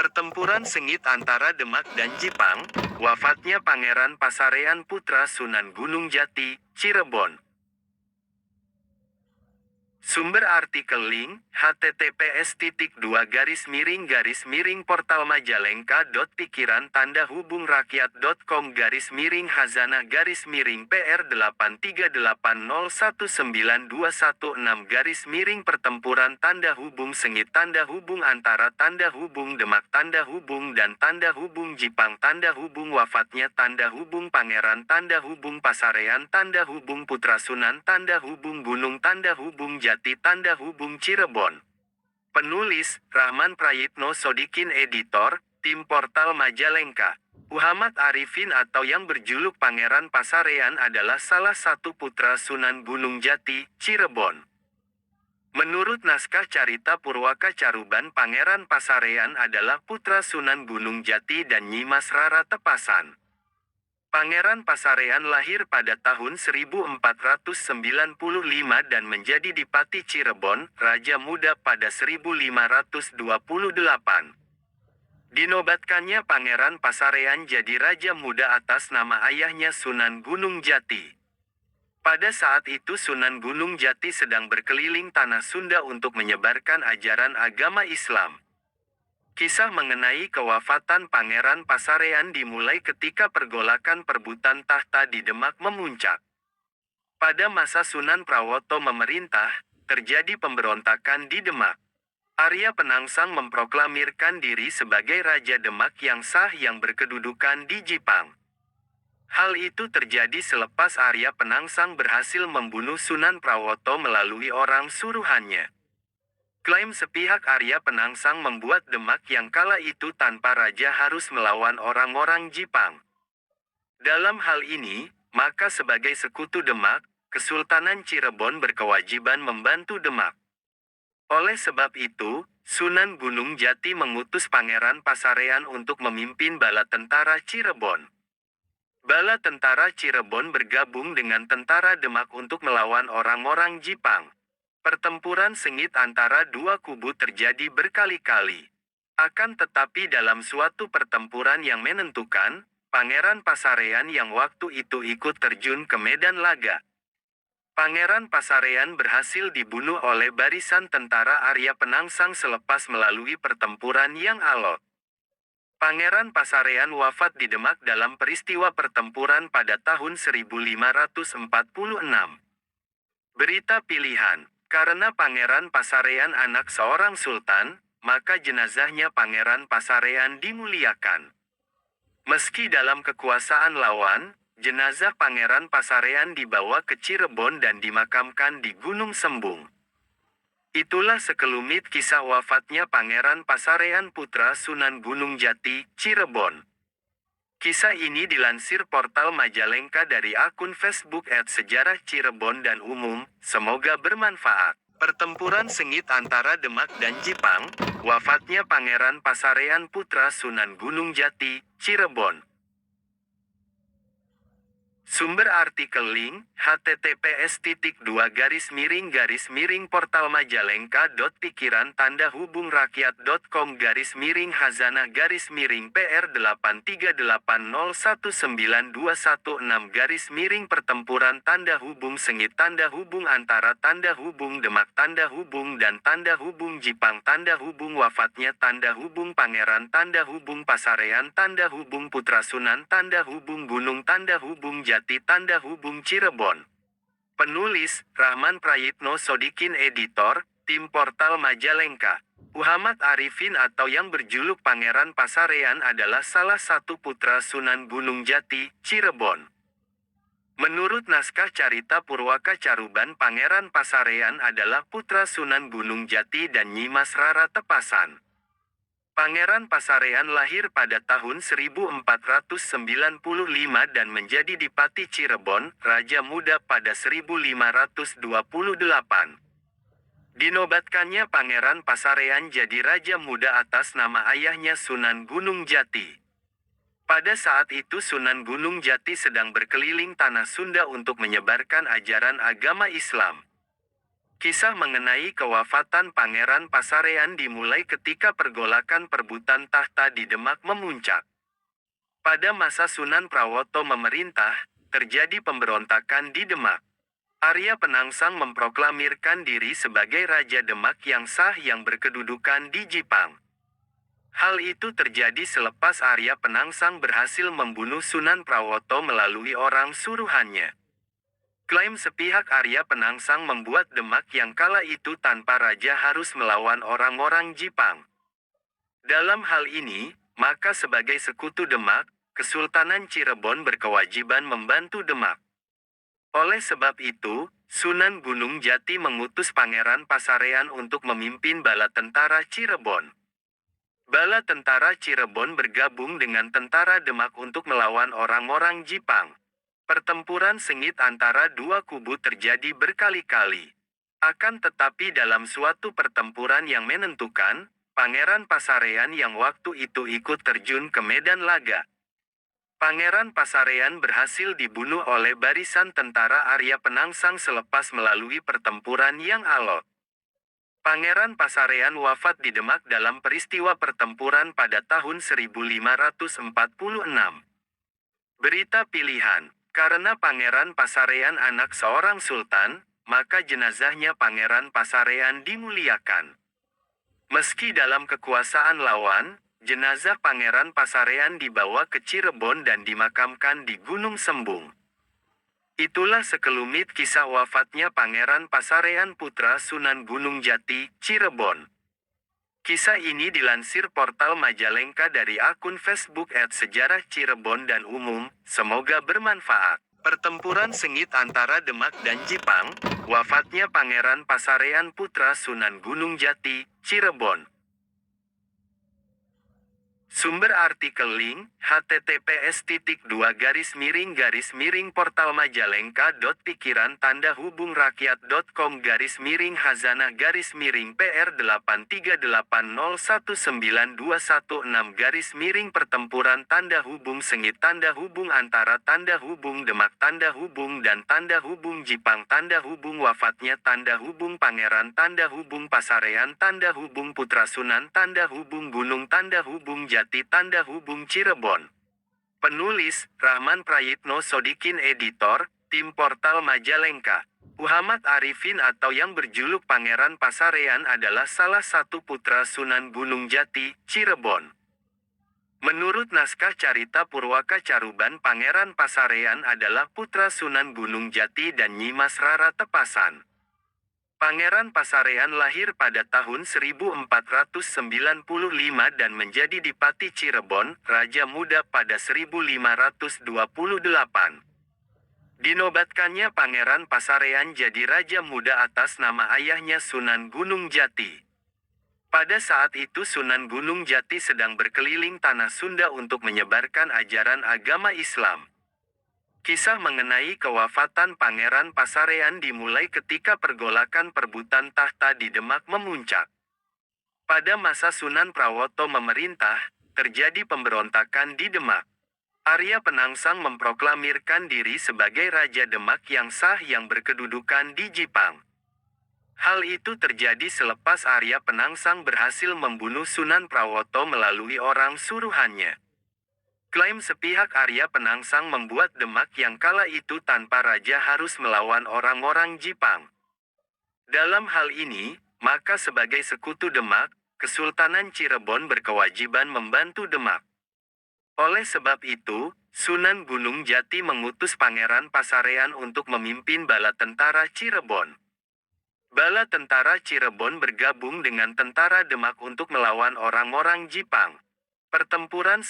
Pertempuran sengit antara Demak dan Jipang, wafatnya Pangeran Pasarean Putra Sunan Gunung Jati, Cirebon. Sumber artikel link, https://portal majalengka.pikiran_hazanah_PR8380192116 sengit antara Demak dan Jipang wafatnya Pangeran Pasarean Putra Sunan Gunung Jati Cirebon. Penulis, Rahman Prayitno Sodikin. Editor, Tim Portal Majalengka. Muhammad Arifin atau yang berjuluk Pangeran Pasarean adalah salah satu putra Sunan Gunung Jati, Cirebon. Menurut naskah carita Purwaka Caruban, Pangeran Pasarean adalah putra Sunan Gunung Jati dan Nyimas Rara Tepasan. Pangeran Pasarean lahir pada tahun 1495 dan menjadi Dipati Cirebon, Raja Muda pada 1528. Dinobatkannya Pangeran Pasarean jadi Raja Muda atas nama ayahnya Sunan Gunung Jati. Pada saat itu Sunan Gunung Jati sedang berkeliling tanah Sunda untuk menyebarkan ajaran agama Islam. Kisah mengenai kewafatan Pangeran Pasarean dimulai ketika pergolakan perebutan tahta di Demak memuncak. Pada masa Sunan Prawoto memerintah, terjadi pemberontakan di Demak. Arya Penangsang memproklamirkan diri sebagai Raja Demak yang sah yang berkedudukan di Jipang. Hal itu terjadi selepas Arya Penangsang berhasil membunuh Sunan Prawoto melalui orang suruhannya. Klaim sepihak Arya Penangsang membuat Demak yang kala itu tanpa raja harus melawan orang-orang Jipang. Dalam hal ini, maka sebagai sekutu Demak, Kesultanan Cirebon berkewajiban membantu Demak. Oleh sebab itu, Sunan Gunung Jati mengutus Pangeran Pasarean untuk memimpin bala tentara Cirebon. Bala tentara Cirebon bergabung dengan tentara Demak untuk melawan orang-orang Jipang. Pertempuran sengit antara dua kubu terjadi berkali-kali. Akan tetapi dalam suatu pertempuran yang menentukan, Pangeran Pasarean yang waktu itu ikut terjun ke medan laga. Pangeran Pasarean berhasil dibunuh oleh barisan tentara Arya Penangsang selepas melalui pertempuran yang alot. Pangeran Pasarean wafat di Demak dalam peristiwa pertempuran pada tahun 1546. Berita pilihan. Karena Pangeran Pasarean anak seorang sultan, maka jenazahnya Pangeran Pasarean dimuliakan. Meski dalam kekuasaan lawan, jenazah Pangeran Pasarean dibawa ke Cirebon dan dimakamkan di Gunung Sembung. Itulah sekelumit kisah wafatnya Pangeran Pasarean Putra Sunan Gunung Jati, Cirebon. Kisah ini dilansir portal Majalengka dari akun Facebook @sejarah Cirebon dan umum, semoga bermanfaat. Pertempuran sengit antara Demak dan Jipang, wafatnya Pangeran Pasarean Putra Sunan Gunung Jati, Cirebon. Sumber artikel link, https://portal majalengka.pikiran_hazanah_PR8380192116 pertempuran antara Demak dan Jipang wafatnya Pangeran Pasarean Putra Sunan Gunung Jati Cirebon. Penulis, Rahman Prayitno Sodikin. Editor, Tim Portal Majalengka. Muhammad Arifin atau yang berjuluk Pangeran Pasarean adalah salah satu putra Sunan Gunung Jati, Cirebon. Menurut naskah carita Purwaka Caruban, Pangeran Pasarean adalah putra Sunan Gunung Jati dan Nyimas Rara Tepasan. Pangeran Pasarean lahir pada tahun 1495 dan menjadi Dipati Cirebon, Raja Muda pada 1528. Dinobatkannya Pangeran Pasarean jadi Raja Muda atas nama ayahnya Sunan Gunung Jati. Pada saat itu Sunan Gunung Jati sedang berkeliling tanah Sunda untuk menyebarkan ajaran agama Islam. Kisah mengenai kewafatan Pangeran Pasarean dimulai ketika pergolakan perebutan tahta di Demak memuncak. Pada masa Sunan Prawoto memerintah, terjadi pemberontakan di Demak. Arya Penangsang memproklamirkan diri sebagai Raja Demak yang sah yang berkedudukan di Jipang. Hal itu terjadi selepas Arya Penangsang berhasil membunuh Sunan Prawoto melalui orang suruhannya. Klaim sepihak Arya Penangsang membuat Demak yang kala itu tanpa raja harus melawan orang-orang Jipang. Dalam hal ini, maka sebagai sekutu Demak, Kesultanan Cirebon berkewajiban membantu Demak. Oleh sebab itu, Sunan Gunung Jati mengutus Pangeran Pasarean untuk memimpin bala tentara Cirebon. Bala tentara Cirebon bergabung dengan tentara Demak untuk melawan orang-orang Jipang. Pertempuran sengit antara dua kubu terjadi berkali-kali. Akan tetapi dalam suatu pertempuran yang menentukan, Pangeran Pasarean yang waktu itu ikut terjun ke medan laga. Pangeran Pasarean berhasil dibunuh oleh barisan tentara Arya Penangsang selepas melalui pertempuran yang alot. Pangeran Pasarean wafat di Demak dalam peristiwa pertempuran pada tahun 1546. Berita pilihan. Karena Pangeran Pasarean anak seorang sultan, maka jenazahnya Pangeran Pasarean dimuliakan. Meski dalam kekuasaan lawan, jenazah Pangeran Pasarean dibawa ke Cirebon dan dimakamkan di Gunung Sembung. Itulah sekelumit kisah wafatnya Pangeran Pasarean putra Sunan Gunung Jati, Cirebon. Kisah ini dilansir portal Majalengka dari akun Facebook @sejarah Cirebon dan umum, semoga bermanfaat. Pertempuran sengit antara Demak dan Jipang, wafatnya Pangeran Pasarean putra Sunan Gunung Jati, Cirebon. Sumber artikel link, https://portal majalengka.pikiran_PR83801921 pertempuran sengit antara Demak dan Jipang wafatnya Pangeran Pasarean putra Sunan Gunung Jati Cirebon. Penulis, Rahman Prayitno Sodikin Editor, Tim Portal Majalengka. Muhammad Arifin atau yang berjuluk Pangeran Pasarean adalah salah satu putra Sunan Gunung Jati, Cirebon. Menurut naskah Carita Purwaka Caruban, Pangeran Pasarean adalah putra Sunan Gunung Jati dan Nyimas Rara Tepasan. Pangeran Pasarean lahir pada tahun 1495 dan menjadi Dipati Cirebon, Raja Muda pada 1528. Dinobatkannya Pangeran Pasarean jadi Raja Muda atas nama ayahnya Sunan Gunung Jati. Pada saat itu Sunan Gunung Jati sedang berkeliling tanah Sunda untuk menyebarkan ajaran agama Islam. Kisah mengenai kewafatan Pangeran Pasarean dimulai ketika pergolakan perebutan tahta di Demak memuncak. Pada masa Sunan Prawoto memerintah, terjadi pemberontakan di Demak. Arya Penangsang memproklamirkan diri sebagai Raja Demak yang sah yang berkedudukan di Jipang. Hal itu terjadi selepas Arya Penangsang berhasil membunuh Sunan Prawoto melalui orang suruhannya. Klaim sepihak Arya Penangsang membuat Demak yang kala itu tanpa raja harus melawan orang-orang Jipang. Dalam hal ini, maka sebagai sekutu Demak, Kesultanan Cirebon berkewajiban membantu Demak. Oleh sebab itu, Sunan Gunung Jati mengutus Pangeran Pasarean untuk memimpin bala tentara Cirebon. Bala tentara Cirebon bergabung dengan tentara Demak untuk melawan orang-orang Jipang. Pertempuran